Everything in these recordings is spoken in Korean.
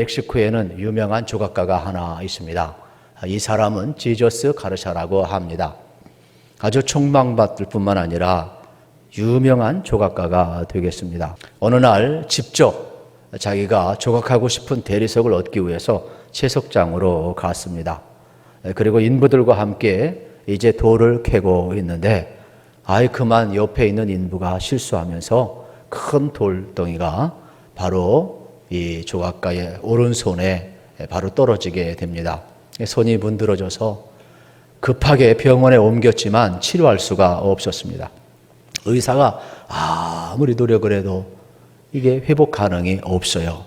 멕시코에는 유명한 조각가가 하나 있습니다. 이 사람은 지저스 가르샤라고 합니다. 아주 촉망받을 뿐만 아니라 유명한 조각가가 되겠습니다. 어느 날 직접 자기가 조각하고 싶은 대리석을 얻기 위해서 채석장으로 갔습니다. 그리고 인부들과 함께 이제 돌을 캐고 있는데 그만 옆에 있는 인부가 실수하면서 큰 돌덩이가 바로 이 조각가의 오른손에 바로 떨어지게 됩니다. 손이 문드러져서 급하게 병원에 옮겼지만 치료할 수가 없었습니다. 의사가 아무리 노력을 해도 이게 회복 가능이 없어요.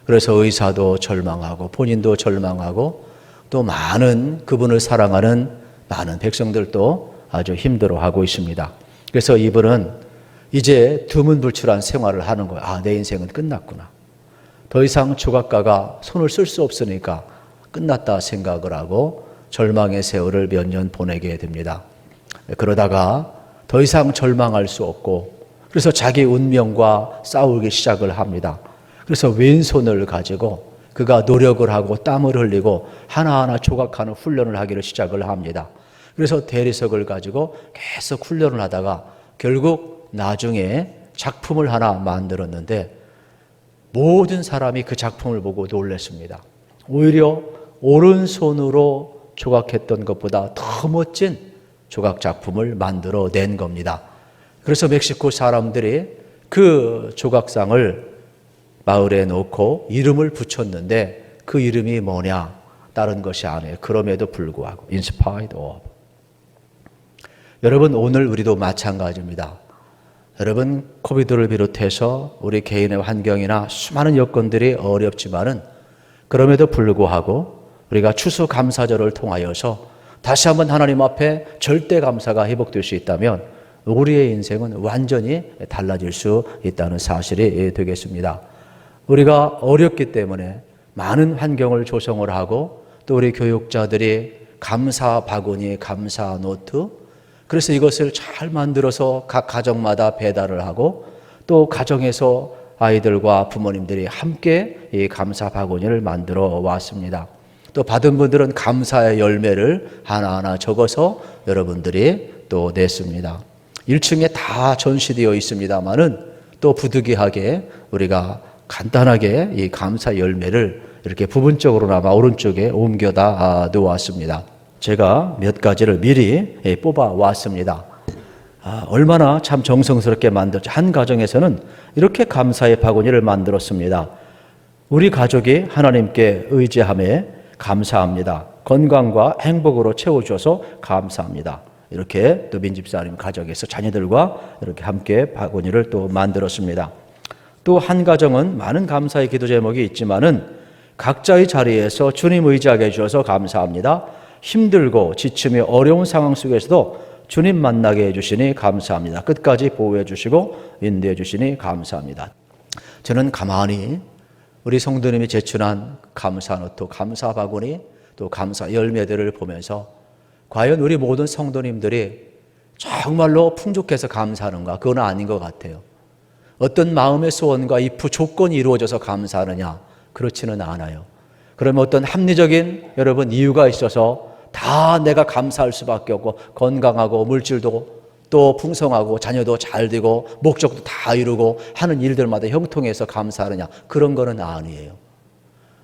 그래서 의사도 절망하고 본인도 절망하고 또 많은 그분을 사랑하는 많은 백성들도 아주 힘들어하고 있습니다. 그래서 이분은 이제 두문불출한 생활을 하는 거예요. 내 인생은 끝났구나. 더 이상 조각가가 손을 쓸 수 없으니까 끝났다 생각을 하고 절망의 세월을 몇 년 보내게 됩니다. 그러다가 더 이상 절망할 수 없고 그래서 자기 운명과 싸우기 시작을 합니다. 그래서 왼손을 가지고 그가 노력을 하고 땀을 흘리고 하나하나 조각하는 훈련을 하기를 시작을 합니다. 그래서 대리석을 가지고 계속 훈련을 하다가 결국 나중에 작품을 하나 만들었는데 모든 사람이 그 작품을 보고 놀랐습니다. 오히려 오른손으로 조각했던 것보다 더 멋진 조각 작품을 만들어낸 겁니다. 그래서 멕시코 사람들이 그 조각상을 마을에 놓고 이름을 붙였는데 그 이름이 뭐냐? 다른 것이 아니에요. 그럼에도 불구하고 inspired of. 여러분 오늘 우리도 마찬가지입니다. 여러분 코비드를 비롯해서 우리 개인의 환경이나 수많은 여건들이 어렵지만은 그럼에도 불구하고 우리가 추수감사절을 통하여서 다시 한번 하나님 앞에 절대 감사가 회복될 수 있다면 우리의 인생은 완전히 달라질 수 있다는 사실이 되겠습니다. 우리가 어렵기 때문에 많은 환경을 조성을 하고 또 우리 교육자들이 감사 바구니, 감사 노트 그래서 이것을 잘 만들어서 각 가정마다 배달을 하고 또 가정에서 아이들과 부모님들이 함께 이 감사 바구니를 만들어 왔습니다. 또 받은 분들은 감사의 열매를 하나하나 적어서 여러분들이 또 냈습니다. 1층에 다 전시되어 있습니다만은 또 부득이하게 우리가 간단하게 이 감사 열매를 이렇게 부분적으로나마 오른쪽에 옮겨다 놓았습니다. 제가 몇 가지를 미리 뽑아 왔습니다. 얼마나 참 정성스럽게 만들었죠. 한 가정에서는 이렇게 감사의 바구니를 만들었습니다. 우리 가족이 하나님께 의지함에 감사합니다. 건강과 행복으로 채워주셔서 감사합니다. 이렇게 또 민집사님 가족에서 자녀들과 이렇게 함께 바구니를 또 만들었습니다. 또 한 가정은 많은 감사의 기도 제목이 있지만은 각자의 자리에서 주님 의지하게 해주셔서 감사합니다. 힘들고 지침이 어려운 상황 속에서도 주님 만나게 해주시니 감사합니다. 끝까지 보호해 주시고 인도해 주시니 감사합니다. 저는 가만히 우리 성도님이 제출한 감사 노트, 감사 바구니, 또 감사 열매들을 보면서 과연 우리 모든 성도님들이 정말로 풍족해서 감사하는가? 그건 아닌 것 같아요. 어떤 마음의 소원과 이 조건이 이루어져서 감사하느냐? 그렇지는 않아요. 그러면 어떤 합리적인 여러분 이유가 있어서 다 내가 감사할 수밖에 없고 건강하고 물질도 또 풍성하고 자녀도 잘 되고 목적도 다 이루고 하는 일들마다 형통해서 감사하느냐? 그런 거는 아니에요.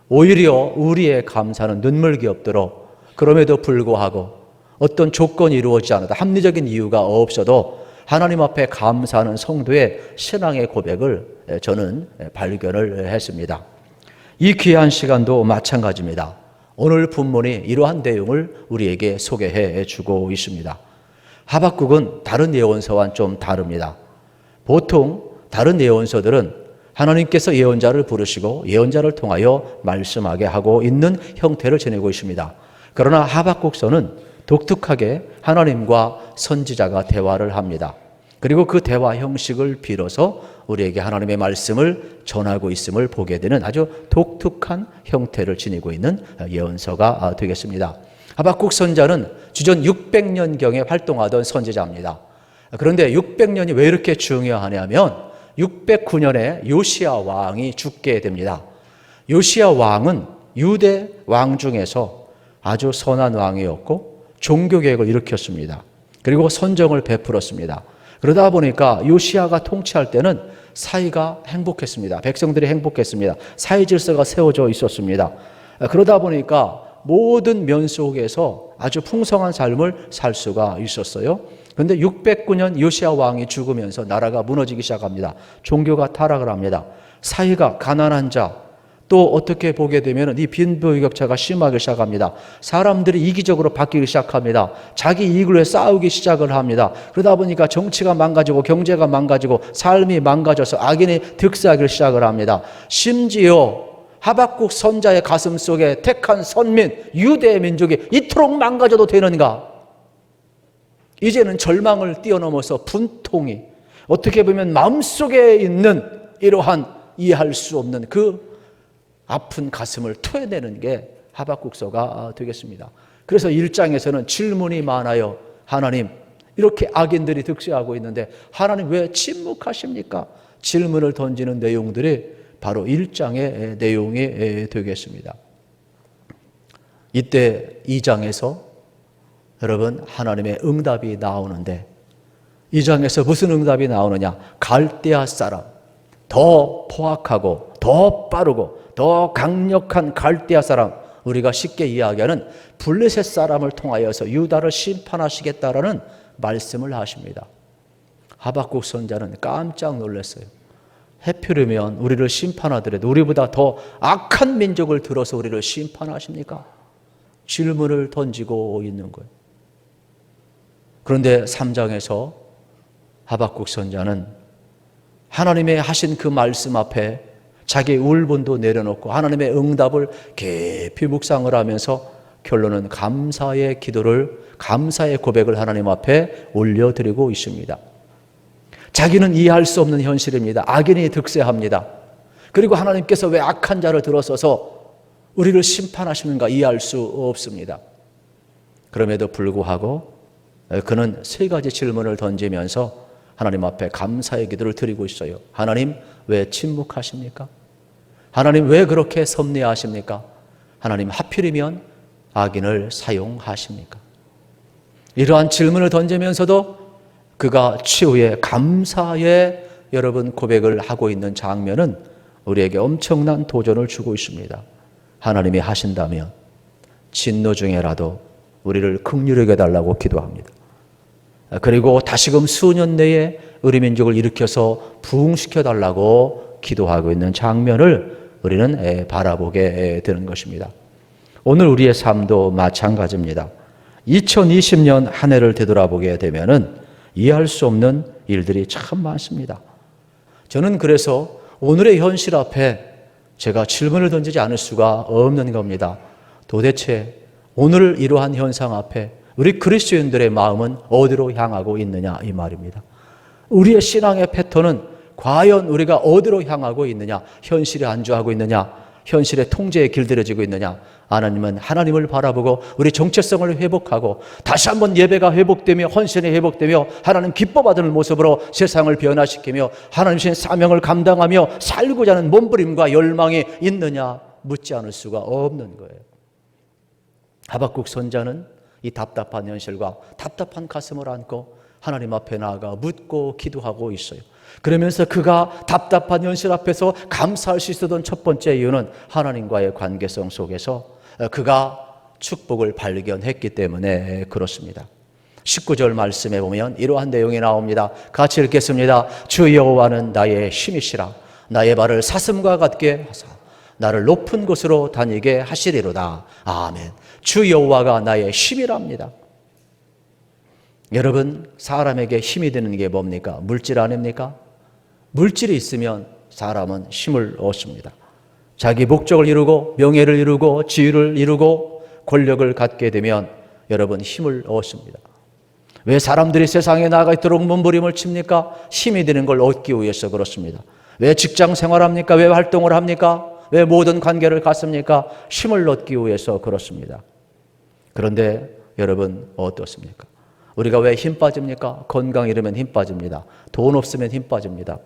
오히려 우리의 감사는 눈물기업도록 그럼에도 불구하고 어떤 조건이 이루어지지 않아도 합리적인 이유가 없어도 하나님 앞에 감사하는 성도의 신앙의 고백을 저는 발견을 했습니다. 이 귀한 시간도 마찬가지입니다. 오늘 본문이 이러한 내용을 우리에게 소개해 주고 있습니다. 하박국은 다른 예언서와는 좀 다릅니다. 보통 다른 예언서들은 하나님께서 예언자를 부르시고 예언자를 통하여 말씀하게 하고 있는 형태를 지니고 있습니다. 그러나 하박국서는 독특하게 하나님과 선지자가 대화를 합니다. 그리고 그 대화 형식을 빌어서 우리에게 하나님의 말씀을 전하고 있음을 보게 되는 아주 독특한 형태를 지니고 있는 예언서가 되겠습니다. 하박국 선자는 주전 600년경에 활동하던 선지자입니다. 그런데 600년이 왜 이렇게 중요하냐면 609년에 요시야 왕이 죽게 됩니다. 요시야 왕은 유대 왕 중에서 아주 선한 왕이었고 종교개혁을 일으켰습니다. 그리고 선정을 베풀었습니다. 그러다 보니까 요시야가 통치할 때는 사이가 행복했습니다. 백성들이 행복했습니다. 사회 질서가 세워져 있었습니다. 그러다 보니까 모든 면 속에서 아주 풍성한 삶을 살 수가 있었어요. 그런데 609년 요시야 왕이 죽으면서 나라가 무너지기 시작합니다. 종교가 타락을 합니다. 사이가 가난한 자, 또 어떻게 보게 되면 이 빈부격차가 심하게 시작합니다. 사람들이 이기적으로 바뀌기 시작합니다. 자기 이익을 위해 싸우기 시작을 합니다. 그러다 보니까 정치가 망가지고 경제가 망가지고 삶이 망가져서 악인이 득세하기 시작을 합니다. 심지어 하박국 선자의 가슴 속에 택한 선민 유대 민족이 이토록 망가져도 되는가? 이제는 절망을 뛰어넘어서 분통이, 어떻게 보면 마음속에 있는 이러한 이해할 수 없는 그 아픈 가슴을 토해내는 게 하박국서가 되겠습니다. 그래서 1장에서는 질문이 많아요. 하나님, 이렇게 악인들이 득세하고 있는데 하나님 왜 침묵하십니까? 질문을 던지는 내용들이 바로 1장의 내용이 되겠습니다. 이때 2장에서 여러분 하나님의 응답이 나오는데, 2장에서 무슨 응답이 나오느냐? 갈대아 사람, 더 포악하고 더 빠르고 더 강력한 갈대아 사람, 우리가 쉽게 이야기하는 블레셋 사람을 통하여서 유다를 심판하시겠다라는 말씀을 하십니다. 하박국 선자는 깜짝 놀랐어요. 해피르면 우리를 심판하더라도 우리보다 더 악한 민족을 들어서 우리를 심판하십니까? 질문을 던지고 있는 거예요. 그런데 3장에서 하박국 선자는 하나님의 하신 그 말씀 앞에 자기의 울분도 내려놓고 하나님의 응답을 깊이 묵상을 하면서 결론은 감사의 기도를, 감사의 고백을 하나님 앞에 올려드리고 있습니다. 자기는 이해할 수 없는 현실입니다. 악인이 득세합니다. 그리고 하나님께서 왜 악한 자를 들어서서 우리를 심판하시는가 이해할 수 없습니다. 그럼에도 불구하고 그는 세 가지 질문을 던지면서 하나님 앞에 감사의 기도를 드리고 있어요. 하나님, 왜 침묵하십니까? 하나님, 왜 그렇게 섭리하십니까? 하나님, 하필이면 악인을 사용하십니까? 이러한 질문을 던지면서도 그가 최후의 감사의 여러분 고백을 하고 있는 장면은 우리에게 엄청난 도전을 주고 있습니다. 하나님이 하신다면 진노 중에라도 우리를 긍휼히 여겨달라고 기도합니다. 그리고 다시금 수년 내에 우리 민족을 일으켜서 부흥시켜달라고 기도하고 있는 장면을 우리는 바라보게 되는 것입니다. 오늘 우리의 삶도 마찬가지입니다. 2020년 한 해를 되돌아보게 되면은 이해할 수 없는 일들이 참 많습니다. 저는 그래서 오늘의 현실 앞에 제가 질문을 던지지 않을 수가 없는 겁니다. 도대체 오늘 이러한 현상 앞에 우리 그리스도인들의 마음은 어디로 향하고 있느냐, 이 말입니다. 우리의 신앙의 패턴은 과연 우리가 어디로 향하고 있느냐, 현실에 안주하고 있느냐, 현실의 통제에 길들여지고 있느냐. 하나님은 하나님을 바라보고 우리 정체성을 회복하고 다시 한번 예배가 회복되며 헌신이 회복되며 하나님 기뻐받는 모습으로 세상을 변화시키며 하나님 주신 사명을 감당하며 살고자 하는 몸부림과 열망이 있느냐 묻지 않을 수가 없는 거예요. 하박국 선자는 이 답답한 현실과 답답한 가슴을 안고 하나님 앞에 나아가 묻고 기도하고 있어요. 그러면서 그가 답답한 현실 앞에서 감사할 수 있었던 첫 번째 이유는 하나님과의 관계성 속에서 그가 축복을 발견했기 때문에 그렇습니다. 19절 말씀에 보면 이러한 내용이 나옵니다. 같이 읽겠습니다. 주 여호와는 나의 힘이시라. 나의 발을 사슴과 같게 하사 나를 높은 곳으로 다니게 하시리로다. 아멘. 주 여호와가 나의 힘이랍니다. 여러분, 사람에게 힘이 되는 게 뭡니까? 물질 아닙니까? 물질이 있으면 사람은 힘을 얻습니다. 자기 목적을 이루고 명예를 이루고 지위를 이루고 권력을 갖게 되면 여러분 힘을 얻습니다. 왜 사람들이 세상에 나가 있도록 몸부림을 칩니까? 힘이 되는 걸 얻기 위해서 그렇습니다. 왜 직장 생활합니까? 왜 활동을 합니까? 왜 모든 관계를 갖습니까? 힘을 얻기 위해서 그렇습니다. 그런데 여러분 어떻습니까? 우리가 왜 힘 빠집니까? 건강 잃으면 힘 빠집니다. 돈 없으면 힘 빠집니다.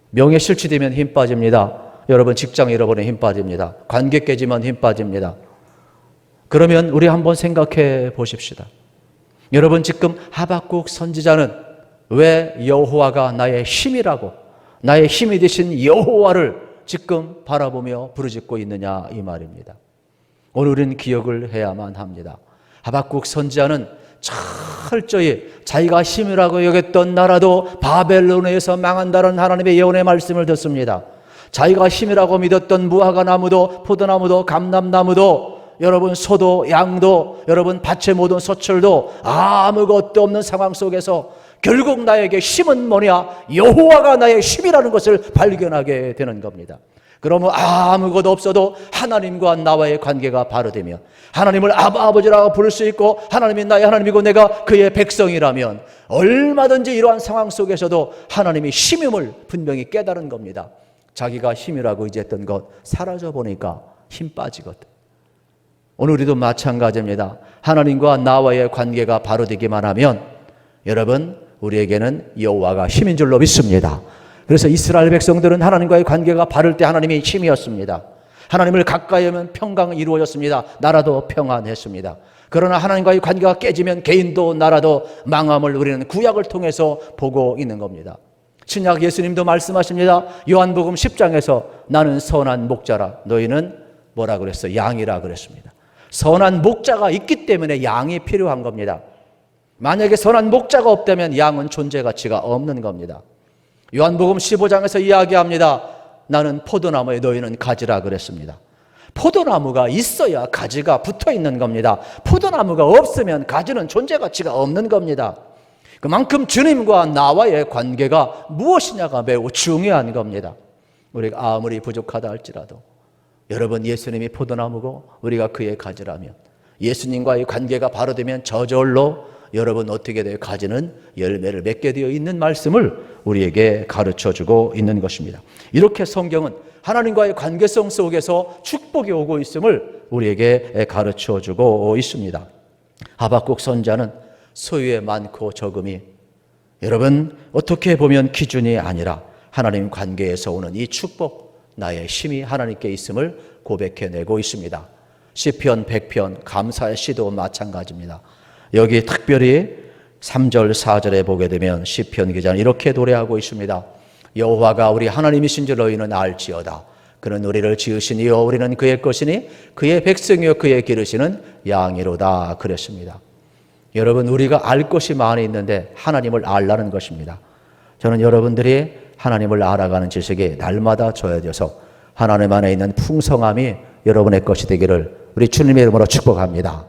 명예 실추되면 힘 빠집니다. 여러분 직장 잃어버리면 힘 빠집니다. 관계 깨지면 힘 빠집니다. 그러면 우리 한번 생각해 보십시다. 여러분 지금 하박국 선지자는 왜 여호와가 나의 힘이라고, 나의 힘이 되신 여호와를 지금 바라보며 부르짖고 있느냐 이 말입니다. 오늘은 기억을 해야만 합니다. 하박국 선지자는 철저히 자기가 힘이라고 여겼던 나라도 바벨론에서 망한다는 하나님의 예언의 말씀을 듣습니다. 자기가 힘이라고 믿었던 무화과 나무도 포도나무도 감람나무도 여러분 소도 양도 여러분 밭의 모든 소철도 아무것도 없는 상황 속에서 결국 나에게 힘은 뭐냐? 여호와가 나의 힘이라는 것을 발견하게 되는 겁니다. 그러면 아무것도 없어도 하나님과 나와의 관계가 바로 되며 하나님을 아버지라고 부를 수 있고 하나님이 나의 하나님이고 내가 그의 백성이라면 얼마든지 이러한 상황 속에서도 하나님이 힘임을 분명히 깨달은 겁니다. 자기가 힘이라고 이제 했던 것 사라져 보니까 힘 빠지거든. 오늘 우리도 마찬가지입니다. 하나님과 나와의 관계가 바로 되기만 하면 여러분 우리에게는 여호와가 힘인 줄로 믿습니다. 그래서 이스라엘 백성들은 하나님과의 관계가 바를 때 하나님이 힘이었습니다. 하나님을 가까이 하면 평강이 이루어졌습니다. 나라도 평안했습니다. 그러나 하나님과의 관계가 깨지면 개인도 나라도 망함을 우리는 구약을 통해서 보고 있는 겁니다. 신약 예수님도 말씀하십니다. 요한복음 10장에서 나는 선한 목자라, 너희는 뭐라 그랬어요? 양이라 그랬습니다. 선한 목자가 있기 때문에 양이 필요한 겁니다. 만약에 선한 목자가 없다면 양은 존재 가치가 없는 겁니다. 요한복음 15장에서 이야기합니다. 나는 포도나무에 너희는 가지라 그랬습니다. 포도나무가 있어야 가지가 붙어 있는 겁니다. 포도나무가 없으면 가지는 존재 가치가 없는 겁니다. 그만큼 주님과 나와의 관계가 무엇이냐가 매우 중요한 겁니다. 우리가 아무리 부족하다 할지라도 여러분 예수님이 포도나무고 우리가 그의 가지라면 예수님과의 관계가 바로 되면 저절로 여러분 어떻게 돼요? 가지는 열매를 맺게 되어 있는 말씀을 우리에게 가르쳐주고 있는 것입니다. 이렇게 성경은 하나님과의 관계성 속에서 축복이 오고 있음을 우리에게 가르쳐주고 있습니다. 하박국 선지자는 소유의 많고 적음이 여러분 어떻게 보면 기준이 아니라 하나님 관계에서 오는 이 축복, 나의 힘이 하나님께 있음을 고백해내고 있습니다. 시편 100편 감사의 시도 마찬가지입니다. 여기 특별히 3절 4절에 보게 되면 시편 기자는 이렇게 노래하고 있습니다. 여호와가 우리 하나님이신 줄 너희는 알지어다. 그는 우리를 지으시니요 우리는 그의 것이니 그의 백성이요 그의 기르시는 양이로다 그랬습니다. 여러분 우리가 알 것이 많이 있는데 하나님을 알라는 것입니다. 저는 여러분들이 하나님을 알아가는 지식이 날마다 좋아져서 하나님 안에 있는 풍성함이 여러분의 것이 되기를 우리 주님의 이름으로 축복합니다.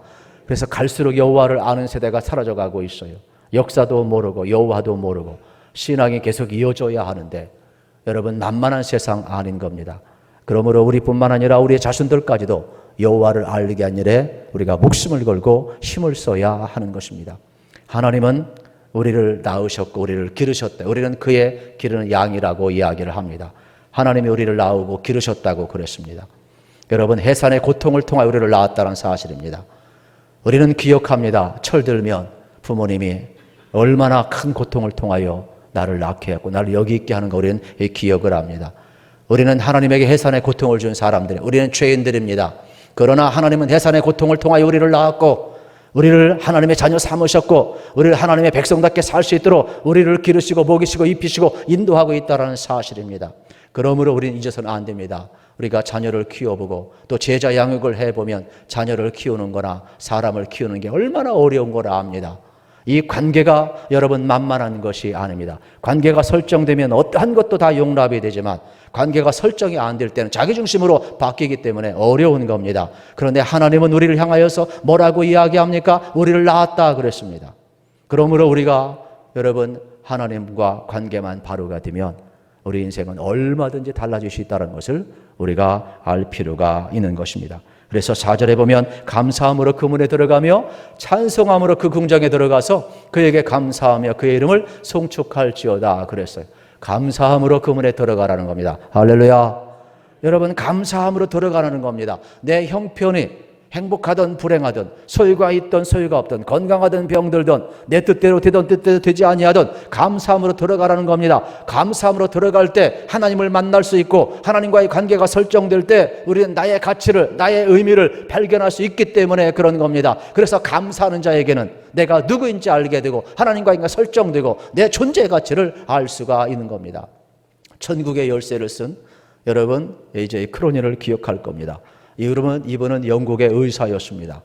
그래서 갈수록 여호와를 아는 세대가 사라져가고 있어요. 역사도 모르고 여호와도 모르고 신앙이 계속 이어져야 하는데 여러분 만만한 세상 아닌 겁니다. 그러므로 우리뿐만 아니라 우리의 자손들까지도 여호와를 알게 한 일에 우리가 목숨을 걸고 힘을 써야 하는 것입니다. 하나님은 우리를 낳으셨고 우리를 기르셨다. 우리는 그의 기르는 양이라고 이야기를 합니다. 하나님이 우리를 낳고 기르셨다고 그랬습니다. 여러분 해산의 고통을 통하여 우리를 낳았다는 사실입니다. 우리는 기억합니다. 철들면 부모님이 얼마나 큰 고통을 통하여 나를 낳게 했고 나를 여기 있게 하는가 우리는 기억을 합니다. 우리는 하나님에게 해산의 고통을 준 사람들, 우리는 죄인들입니다. 그러나 하나님은 해산의 고통을 통하여 우리를 낳았고 우리를 하나님의 자녀 삼으셨고 우리를 하나님의 백성답게 살 수 있도록 우리를 기르시고 먹이시고 입히시고 인도하고 있다는 사실입니다. 그러므로 우리는 잊어서는 안 됩니다. 우리가 자녀를 키워보고 또 제자 양육을 해보면 자녀를 키우는 거나 사람을 키우는 게 얼마나 어려운 거라 압니다. 이 관계가 여러분 만만한 것이 아닙니다. 관계가 설정되면 어떠한 것도 다 용납이 되지만 관계가 설정이 안 될 때는 자기중심으로 바뀌기 때문에 어려운 겁니다. 그런데 하나님은 우리를 향하여서 뭐라고 이야기합니까? 우리를 낳았다 그랬습니다. 그러므로 우리가 여러분 하나님과 관계만 바로가 되면 우리 인생은 얼마든지 달라질 수 있다는 것을 우리가 알 필요가 있는 것입니다. 그래서 4절에 보면 감사함으로 그 문에 들어가며 찬송함으로 그 궁정에 들어가서 그에게 감사하며 그의 이름을 송축할지어다 그랬어요. 감사함으로 그 문에 들어가라는 겁니다. 할렐루야. 여러분 감사함으로 들어가라는 겁니다. 내 형편이 행복하든 불행하든, 소유가 있든 소유가 없든, 건강하든 병들든, 내 뜻대로 되든 뜻대로 되지 아니하든 감사함으로 들어가라는 겁니다. 감사함으로 들어갈 때 하나님을 만날 수 있고, 하나님과의 관계가 설정될 때 우리는 나의 가치를, 나의 의미를 발견할 수 있기 때문에 그런 겁니다. 그래서 감사하는 자에게는 내가 누구인지 알게 되고, 하나님과의 설정되고, 내 존재의 가치를 알 수가 있는 겁니다. 천국의 열쇠를 쓴 여러분, 이제 크로니를 기억할 겁니다. 이분은 영국의 의사였습니다.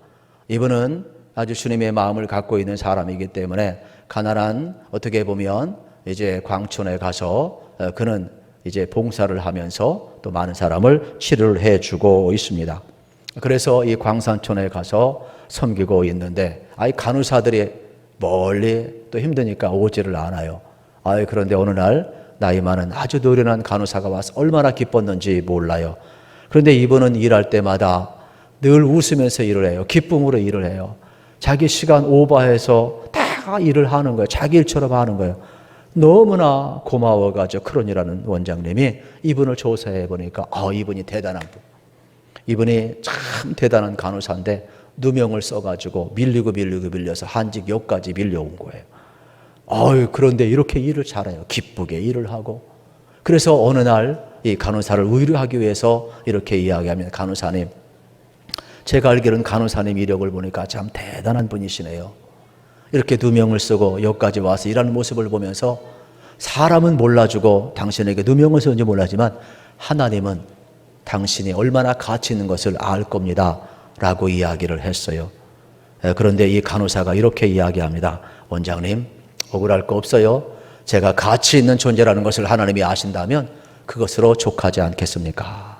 이분은 아주 주님의 마음을 갖고 있는 사람이기 때문에 가난한, 어떻게 보면 이제 광촌에 가서 그는 이제 봉사를 하면서 또 많은 사람을 치료를 해주고 있습니다. 그래서 이 광산촌에 가서 섬기고 있는데, 간호사들이 멀리 또 힘드니까 오지를 않아요. 그런데 어느 날 나이 많은 아주 노련한 간호사가 와서 얼마나 기뻤는지 몰라요. 그런데 이분은 일할 때마다 늘 웃으면서 일을 해요. 기쁨으로 일을 해요. 자기 시간 오버해서 다 일을 하는 거예요. 자기 일처럼 하는 거예요. 너무나 고마워가지고 크론이라는 원장님이 이분을 조사해 보니까 이분이 대단한 분, 이분이 참 대단한 간호사인데 누명을 써가지고 밀려서 한직역까지 밀려온 거예요. 그런데 이렇게 일을 잘해요. 기쁘게 일을 하고. 그래서 어느 날 이 간호사를 위로하기 위해서 이렇게 이야기하면, 간호사님, 제가 알기로는 간호사님 이력을 보니까 참 대단한 분이시네요. 이렇게 누명을 쓰고 여기까지 와서 일하는 모습을 보면서 사람은 몰라주고 당신에게 누명을 쓰는지 몰라지만 하나님은 당신이 얼마나 가치 있는 것을 알 겁니다 라고 이야기를 했어요. 그런데 이 간호사가 이렇게 이야기합니다. 원장님, 억울할 거 없어요. 제가 가치 있는 존재라는 것을 하나님이 아신다면 그것으로 족하지 않겠습니까?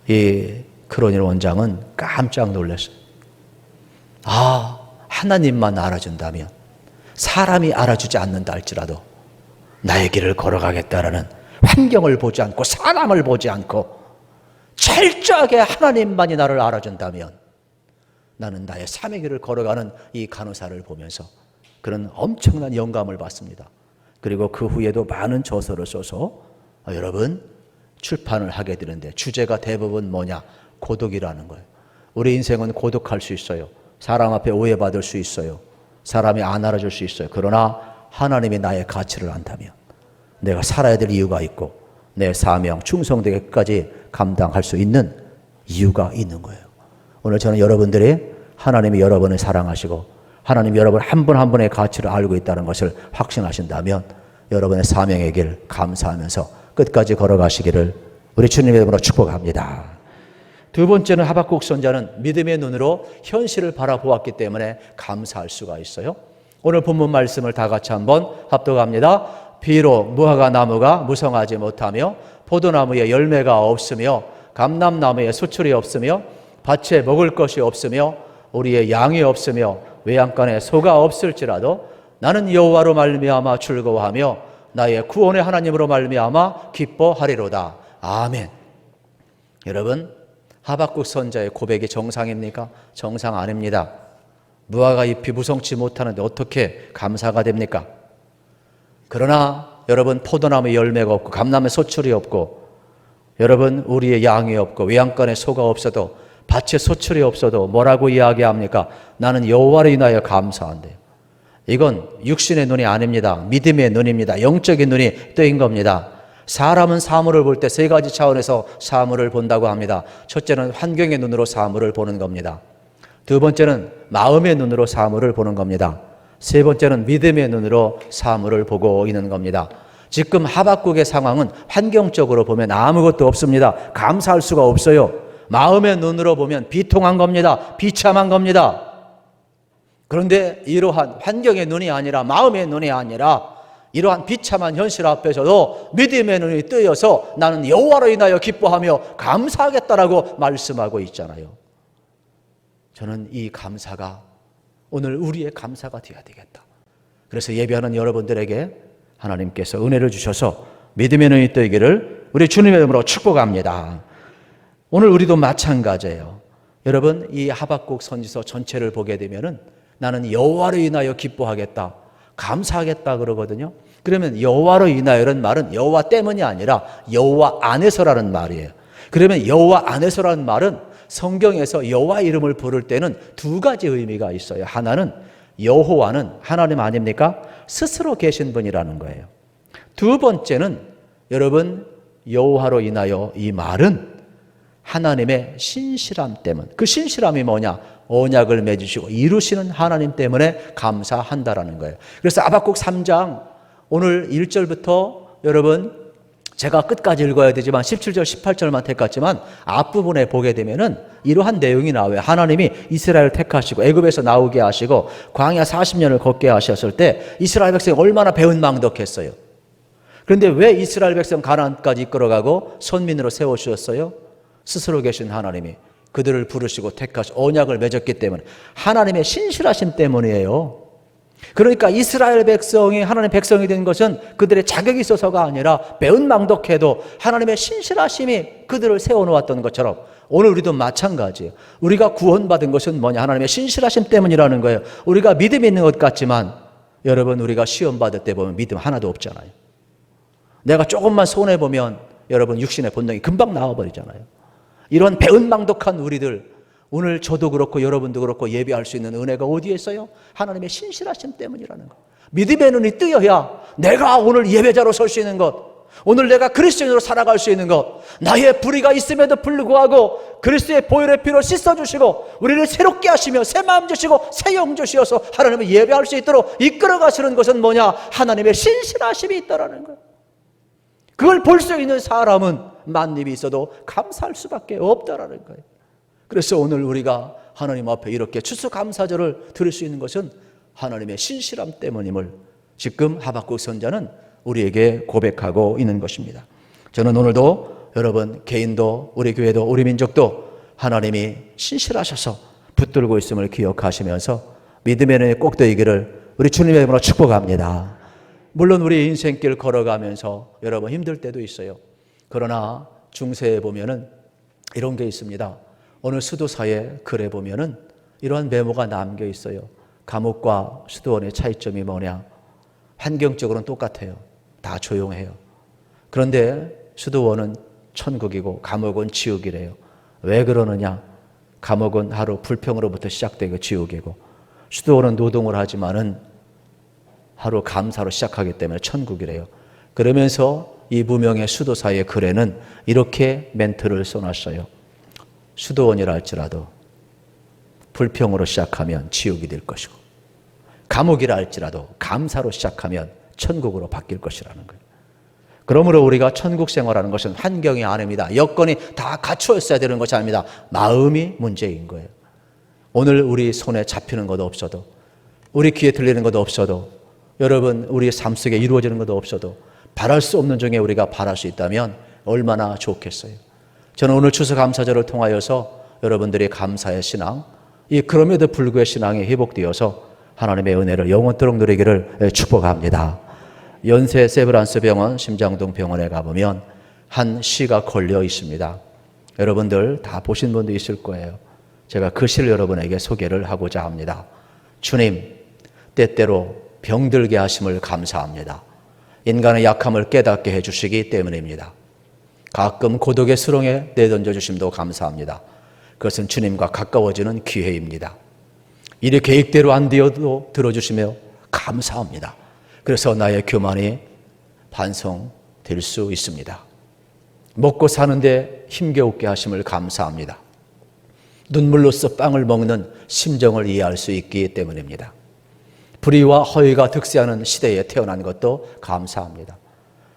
이 크로니 원장은 깜짝 놀랐어요. 하나님만 알아준다면, 사람이 알아주지 않는다 할지라도 나의 길을 걸어가겠다라는, 환경을 보지 않고 사람을 보지 않고 철저하게 하나님만이 나를 알아준다면 나는 나의 삶의 길을 걸어가는 이 간호사를 보면서 그런 엄청난 영감을 받습니다. 그리고 그 후에도 많은 저서를 써서 여러분 출판을 하게 되는데, 주제가 대부분 뭐냐? 고독이라는 거예요. 우리 인생은 고독할 수 있어요. 사람 앞에 오해받을 수 있어요. 사람이 안 알아줄 수 있어요. 그러나 하나님이 나의 가치를 안다면 내가 살아야 될 이유가 있고, 내 사명, 충성되게 끝까지 감당할 수 있는 이유가 있는 거예요. 오늘 저는 여러분들이 하나님이 여러분을 사랑하시고 하나님이 여러분 한 분 한 분의 가치를 알고 있다는 것을 확신하신다면 여러분의 사명의 길 감사하면서 끝까지 걸어가시기를 우리 주님의 이름으로 축복합니다. 두 번째는, 하박국 선자는 믿음의 눈으로 현실을 바라보았기 때문에 감사할 수가 있어요. 오늘 본문 말씀을 다 같이 한번 합독합니다. 비록 무화과 나무가 무성하지 못하며 포도나무에 열매가 없으며 감람나무에 수출이 없으며 밭에 먹을 것이 없으며 우리의 양이 없으며 외양간에 소가 없을지라도 나는 여호와로 말미암아 즐거워하며 나의 구원의 하나님으로 말미암아 기뻐하리로다. 아멘. 여러분, 하박국 선자의 고백이 정상입니까? 정상 아닙니다. 무화과 잎이 무성치 못하는데 어떻게 감사가 됩니까? 그러나 여러분, 포도나무에 열매가 없고 감람에 소출이 없고, 여러분 우리의 양이 없고 외양간에 소가 없어도 밭에 소출이 없어도 뭐라고 이야기합니까? 나는 여호와를 인하여 감사한대요. 이건 육신의 눈이 아닙니다. 믿음의 눈입니다. 영적인 눈이 뜨인 겁니다. 사람은 사물을 볼 때 세 가지 차원에서 사물을 본다고 합니다. 첫째는 환경의 눈으로 사물을 보는 겁니다. 두 번째는 마음의 눈으로 사물을 보는 겁니다. 세 번째는 믿음의 눈으로 사물을 보고 있는 겁니다. 지금 하박국의 상황은 환경적으로 보면 아무것도 없습니다. 감사할 수가 없어요. 마음의 눈으로 보면 비통한 겁니다. 비참한 겁니다. 그런데 이러한 환경의 눈이 아니라, 마음의 눈이 아니라 이러한 비참한 현실 앞에서도 믿음의 눈이 뜨여서 나는 여호와로 인하여 기뻐하며 감사하겠다라고 말씀하고 있잖아요. 저는 이 감사가 오늘 우리의 감사가 되어야 되겠다. 그래서 예배하는 여러분들에게 하나님께서 은혜를 주셔서 믿음의 눈이 뜨이기를 우리 주님의 이름으로 축복합니다. 오늘 우리도 마찬가지예요. 여러분, 이 하박국 선지서 전체를 보게 되면은 나는 여호와로 인하여 기뻐하겠다, 감사하겠다 그러거든요. 그러면 여호와로 인하여라는 말은 여호와 때문이 아니라 여호와 안에서라는 말이에요. 그러면 여호와 안에서라는 말은 성경에서 여호와 이름을 부를 때는 두 가지 의미가 있어요. 하나는 여호와는 하나님 아닙니까? 스스로 계신 분이라는 거예요. 두 번째는 여러분 여호와로 인하여 이 말은 하나님의 신실함 때문. 그 신실함이 뭐냐? 언약을 맺으시고 이루시는 하나님 때문에 감사한다라는 거예요. 그래서 하박국 3장 오늘 1절부터 여러분 제가 끝까지 읽어야 되지만 17절 18절만 택했지만 앞부분에 보게 되면은 이러한 내용이 나와요. 하나님이 이스라엘을 택하시고 애굽에서 나오게 하시고 광야 40년을 걷게 하셨을 때 이스라엘 백성이 얼마나 배은망덕했어요. 그런데 왜 이스라엘 백성 가나안까지 이끌어가고 선민으로 세워주셨어요? 스스로 계신 하나님이 그들을 부르시고 택하시고 언약을 맺었기 때문에 하나님의 신실하심 때문이에요. 그러니까 이스라엘 백성이 하나님의 백성이 된 것은 그들의 자격이 있어서가 아니라 배은망덕해도 하나님의 신실하심이 그들을 세워놓았던 것처럼 오늘 우리도 마찬가지예요. 우리가 구원받은 것은 뭐냐? 하나님의 신실하심 때문이라는 거예요. 우리가 믿음이 있는 것 같지만 여러분 우리가 시험 받을 때 보면 믿음 하나도 없잖아요. 내가 조금만 손해보면 여러분 육신의 본능이 금방 나와버리잖아요. 이런 배은망덕한 우리들 오늘 저도 그렇고 여러분도 그렇고 예배할 수 있는 은혜가 어디에 있어요? 하나님의 신실하심 때문이라는 것. 믿음의 눈이 뜨여야 내가 오늘 예배자로 설 수 있는 것, 오늘 내가 그리스도인으로 살아갈 수 있는 것, 나의 불의가 있음에도 불구하고 그리스도의 보혈의 피로 씻어주시고 우리를 새롭게 하시며 새 마음 주시고 새 영 주시어서 하나님을 예배할 수 있도록 이끌어 가시는 것은 뭐냐? 하나님의 신실하심이 있다라는 거예요. 그걸 볼 수 있는 사람은 만입이 있어도 감사할 수밖에 없다라는 거예요. 그래서 오늘 우리가 하나님 앞에 이렇게 추수감사절을 드릴 수 있는 것은 하나님의 신실함 때문임을 지금 하박국 선자는 우리에게 고백하고 있는 것입니다. 저는 오늘도 여러분 개인도 우리 교회도 우리 민족도 하나님이 신실하셔서 붙들고 있음을 기억하시면서 믿음의 눈이 꼭 뜨이기를 우리 주님의 이름으로 축복합니다. 물론 우리 인생길 걸어가면서 여러분 힘들 때도 있어요. 그러나 중세에 보면은 이런 게 있습니다. 오늘 수도사의 글에 보면은 이러한 메모가 남겨 있어요. 감옥과 수도원의 차이점이 뭐냐? 환경적으로는 똑같아요. 다 조용해요. 그런데 수도원은 천국이고 감옥은 지옥이래요. 왜 그러느냐? 감옥은 하루 불평으로부터 시작되고 지옥이고 수도원은 노동을 하지만은 하루 감사로 시작하기 때문에 천국이래요. 그러면서 이 무명의 수도사의 글에는 이렇게 멘트를 써놨어요. 수도원이라 할지라도 불평으로 시작하면 지옥이 될 것이고 감옥이라 할지라도 감사로 시작하면 천국으로 바뀔 것이라는 거예요. 그러므로 우리가 천국 생활하는 것은 환경이 아닙니다. 여건이 다 갖춰 있어야 되는 것이 아닙니다. 마음이 문제인 거예요. 오늘 우리 손에 잡히는 것도 없어도 우리 귀에 들리는 것도 없어도 여러분 우리의 삶 속에 이루어지는 것도 없어도 바랄 수 없는 중에 우리가 바랄 수 있다면 얼마나 좋겠어요. 저는 오늘 추수감사절을 통하여서 여러분들이 감사의 신앙, 이 그럼에도 불구의 신앙이 회복되어서 하나님의 은혜를 영원토록 누리기를 축복합니다. 연세 세브란스 병원 심장동 병원에 가보면 한 시가 걸려 있습니다. 여러분들 다 보신 분도 있을 거예요. 제가 그 시를 여러분에게 소개를 하고자 합니다. 주님, 때때로 병들게 하심을 감사합니다. 인간의 약함을 깨닫게 해주시기 때문입니다. 가끔 고독의 수렁에 내던져 주심도 감사합니다. 그것은 주님과 가까워지는 기회입니다. 일이 계획대로 안 되어도 들어주시며 감사합니다. 그래서 나의 교만이 반성될 수 있습니다. 먹고 사는데 힘겨우게 하심을 감사합니다. 눈물로써 빵을 먹는 심정을 이해할 수 있기 때문입니다. 불의와 허위가 득세하는 시대에 태어난 것도 감사합니다.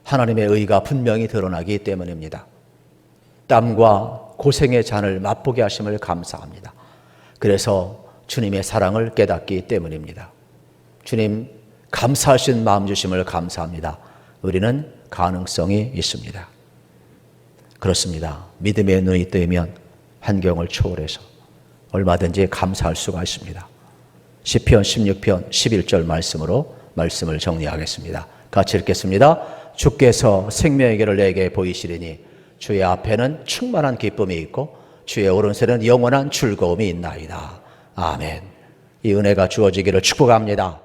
하나님의 의가 분명히 드러나기 때문입니다. 땀과 고생의 잔을 맛보게 하심을 감사합니다. 그래서 주님의 사랑을 깨닫기 때문입니다. 주님 감사하신 마음 주심을 감사합니다. 우리는 가능성이 있습니다. 그렇습니다. 믿음의 눈이 뜨이면 환경을 초월해서 얼마든지 감사할 수가 있습니다. 시편 16편 11절 말씀으로 말씀을 정리하겠습니다. 같이 읽겠습니다. 주께서 생명의 길을 내게 보이시리니 주의 앞에는 충만한 기쁨이 있고 주의 오른손에는 영원한 즐거움이 있나이다. 아멘. 이 은혜가 주어지기를 축복합니다.